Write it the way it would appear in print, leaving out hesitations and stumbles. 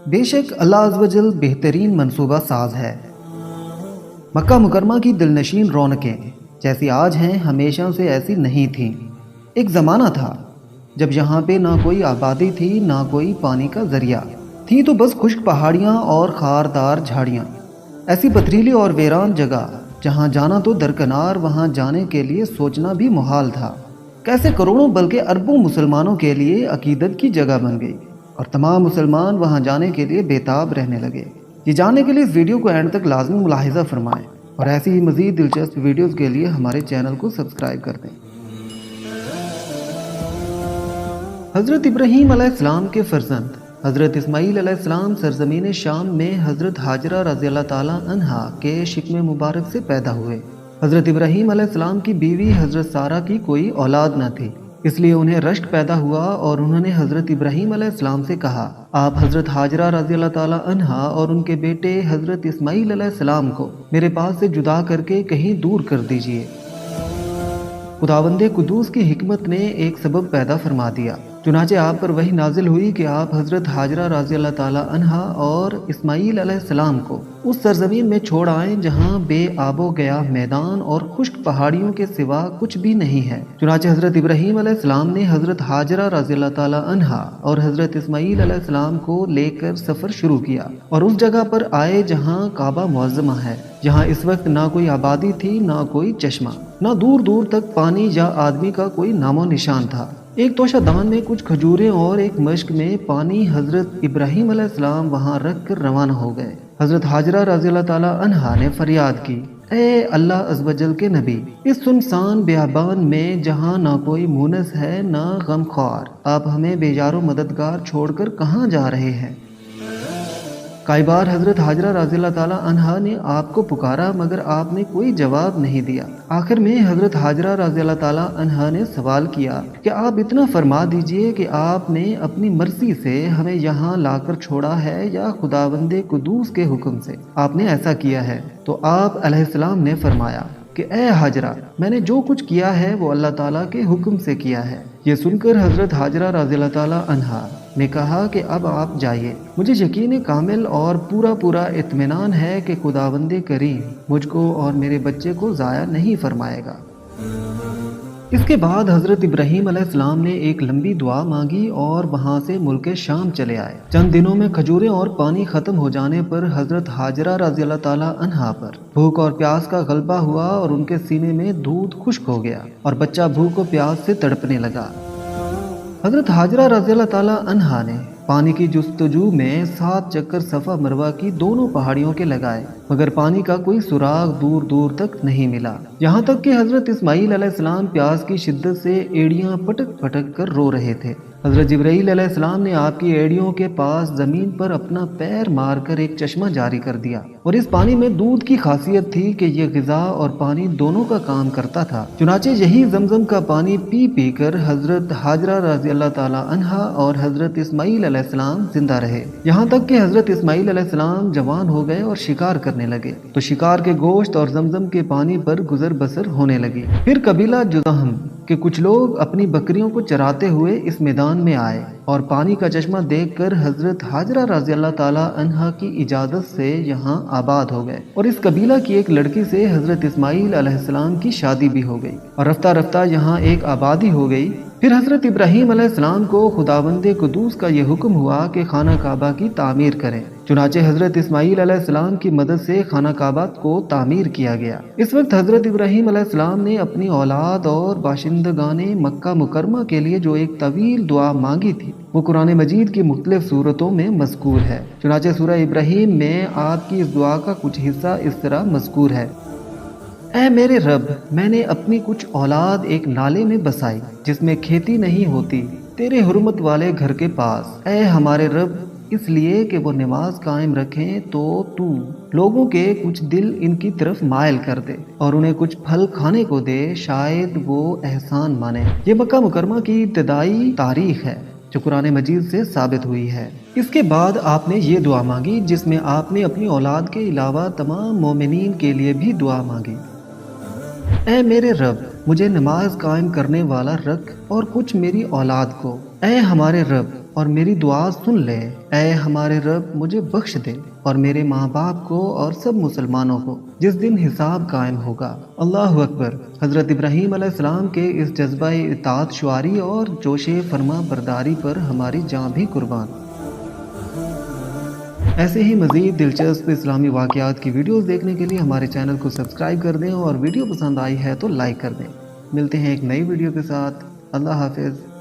بے شک اللہ عز و جل بہترین منصوبہ ساز ہے۔ مکہ مکرمہ کی دلنشین رونقیں جیسی آج ہیں ہمیشہ سے ایسی نہیں تھیں۔ ایک زمانہ تھا جب یہاں پہ نہ کوئی آبادی تھی نہ کوئی پانی کا ذریعہ، تھی تو بس خشک پہاڑیاں اور خاردار جھاڑیاں، ایسی پتھریلی اور ویران جگہ جہاں جانا تو درکنار وہاں جانے کے لیے سوچنا بھی محال تھا۔ کیسے کروڑوں بلکہ اربوں مسلمانوں کے لیے عقیدت کی جگہ بن گئی اور تمام مسلمان وہاں جانے کے لیے بےتاب رہنے لگے۔ یہ جاننے کے لیے اس ویڈیو کو اینڈ تک لازمی ملاحظہ فرمائیں اور ایسی ہی مزید دلچسپ ویڈیوز کے لیے ہمارے چینل کو سبسکرائب کر دیں۔ حضرت ابراہیم علیہ السلام کے فرزند حضرت اسماعیل علیہ السلام سرزمین شام میں حضرت ہاجرہ رضی اللہ تعالیٰ عنہا کے شکم مبارک سے پیدا ہوئے۔ حضرت ابراہیم علیہ السلام کی بیوی حضرت سارہ کی کوئی اولاد نہ تھی، اس لیے انہیں رشک پیدا ہوا اور انہوں نے حضرت ابراہیم علیہ السلام سے کہا، آپ حضرت ہاجرہ رضی اللہ تعالیٰ عنہا اور ان کے بیٹے حضرت اسماعیل علیہ السلام کو میرے پاس سے جدا کر کے کہیں دور کر دیجئے۔ خداوند قدوس کی حکمت نے ایک سبب پیدا فرما دیا، چنانچہ آپ پر وحی نازل ہوئی کہ آپ حضرت ہاجرہ رضی اللہ تعالیٰ عنہا اور اسماعیل علیہ السلام کو اس سرزمین میں چھوڑ آئیں جہاں بے آب و گیا میدان اور خشک پہاڑیوں کے سوا کچھ بھی نہیں ہے۔ چنانچہ حضرت ابراہیم علیہ السلام نے حضرت ہاجرہ رضی اللہ تعالیٰ عنہا اور حضرت اسماعیل علیہ السلام کو لے کر سفر شروع کیا اور اس جگہ پر آئے جہاں کعبہ معظمہ ہے، جہاں اس وقت نہ کوئی آبادی تھی نہ کوئی چشمہ، نہ دور دور تک پانی یا آدمی کا کوئی نام و نشان تھا۔ ایک توشہ دان میں کچھ کھجوریں اور ایک مشک میں پانی حضرت ابراہیم علیہ السلام وہاں رکھ کر روانہ ہو گئے۔ حضرت ہاجرہ رضی اللہ تعالیٰ عنہا نے فریاد کی، اے اللہ عز و جل کے نبی، اس سنسان بیابان میں جہاں نہ کوئی مونس ہے نہ غمخوار، آپ ہمیں بے یار و مددگار چھوڑ کر کہاں جا رہے ہیں؟ کئی بار حضرت ہاجرہ رضی اللہ تعالیٰ عنہا نے آپ کو پکارا مگر آپ نے کوئی جواب نہیں دیا۔ آخر میں حضرت ہاجرہ رضی اللہ تعالیٰ عنہا نے سوال کیا کہ آپ اتنا فرما دیجئے کہ آپ نے اپنی مرضی سے ہمیں یہاں لا کر چھوڑا ہے یا خداوند قدوس کے حکم سے آپ نے ایسا کیا ہے؟ تو آپ علیہ السلام نے فرمایا کہ اے ہاجرہ، میں نے جو کچھ کیا ہے وہ اللہ تعالیٰ کے حکم سے کیا ہے۔ یہ سن کر حضرت ہاجرہ رضی اللہ تعالیٰ عنہا نے کہا کہ اب آپ جائیے، مجھے یقین کامل اور پورا اطمینان ہے کہ خداوند کریم مجھ کو اور میرے بچے کو ضائع نہیں فرمائے گا۔ اس کے بعد حضرت ابراہیم علیہ السلام نے ایک لمبی دعا مانگی اور وہاں سے ملک شام چلے آئے۔ چند دنوں میں کھجوریں اور پانی ختم ہو جانے پر حضرت ہاجرہ رضی اللہ تعالیٰ عنہا پر بھوک اور پیاس کا غلبہ ہوا اور ان کے سینے میں دودھ خشک ہو گیا اور بچہ بھوک و پیاس سے تڑپنے لگا۔ حضرت ہاجرہ رضی اللہ تعالیٰ عنہا نے پانی کی جستجو میں 7 چکر صفا مروہ کی دونوں پہاڑیوں کے لگائے مگر پانی کا کوئی سراغ دور دور تک نہیں ملا، یہاں تک کہ حضرت اسماعیل علیہ السلام پیاس کی شدت سے ایڑیاں پٹک پٹک کر رو رہے تھے۔ حضرت جبرائیل علیہ السلام نے آپ کی ایڑیوں کے پاس زمین پر اپنا پیر مار کر ایک چشمہ جاری کر دیا اور اس پانی میں دودھ کی خاصیت تھی کہ یہ غذا اور پانی دونوں کا کام کرتا تھا۔ چنانچہ یہی زمزم کا پانی پی پی کر حضرت ہاجرہ رضی اللہ تعالیٰ عنہا اور حضرت اسماعیل علیہ السلام زندہ رہے، یہاں تک کہ حضرت اسماعیل علیہ السلام جوان ہو گئے اور شکار کرنے لگے تو شکار کے گوشت اور زمزم کے پانی پر گزر بسر ہونے لگی۔ پھر قبیلہ جذام کے کچھ لوگ اپنی بکریوں کو چراتے ہوئے اس میدان میں آئے اور پانی کا چشمہ دیکھ کر حضرت ہاجرہ رضی اللہ تعالیٰ عنہا کی اجازت سے یہاں آباد ہو گئے اور اس قبیلہ کی ایک لڑکی سے حضرت اسماعیل علیہ السلام کی شادی بھی ہو گئی اور رفتہ رفتہ یہاں ایک آبادی ہو گئی۔ پھر حضرت ابراہیم علیہ السلام کو خداوند قدوس کا یہ حکم ہوا کہ خانہ کعبہ کی تعمیر کریں، چنانچہ حضرت اسماعیل علیہ السلام کی مدد سے خانہ کعبہ کو تعمیر کیا گیا۔ اس وقت حضرت ابراہیم علیہ السلام نے اپنی اولاد اور باشندگان مکہ مکرمہ کے لیے جو ایک طویل دعا مانگی تھی وہ قرآن مجید کی مختلف صورتوں میں مذکور ہے۔ چنانچہ سورہ ابراہیم میں آپ کی اس دعا کا کچھ حصہ اس طرح مذکور ہے، اے میرے رب، میں نے اپنی کچھ اولاد ایک نالے میں بسائی جس میں کھیتی نہیں ہوتی تیرے حرمت والے گھر کے پاس، اے ہمارے رب، اس لیے کہ وہ نماز قائم رکھیں تو تو لوگوں کے کچھ دل ان کی طرف مائل کر دے اور انہیں کچھ پھل کھانے کو دے، شاید وہ احسان مانے۔ یہ مکہ مکرمہ کی ابتدائی تاریخ ہے جو قرآن مجید سے ثابت ہوئی ہے۔ اس کے بعد آپ نے یہ دعا مانگی جس میں آپ نے اپنی اولاد کے علاوہ تمام مومنین کے لیے بھی دعا مانگی، اے میرے رب، مجھے نماز قائم کرنے والا رکھ اور کچھ میری اولاد کو، اے ہمارے رب، اور میری دعا سن لے۔ اے ہمارے رب مجھے بخش دے اور میرے ماں باپ کو اور سب مسلمانوں کو جس دن حساب قائم ہوگا۔ اللہ اکبر۔ حضرت ابراہیم علیہ السلام کے اس جذبہ اطاعت شعاری اور جوش فرما برداری پر ہماری جاں بھی قربان۔ ایسے ہی مزید دلچسپ اسلامی واقعات کی ویڈیوز دیکھنے کے لیے ہمارے چینل کو سبسکرائب کر دیں اور ویڈیو پسند آئی ہے تو لائک کر دیں۔ ملتے ہیں ایک نئی ویڈیو کے ساتھ۔ اللہ حافظ۔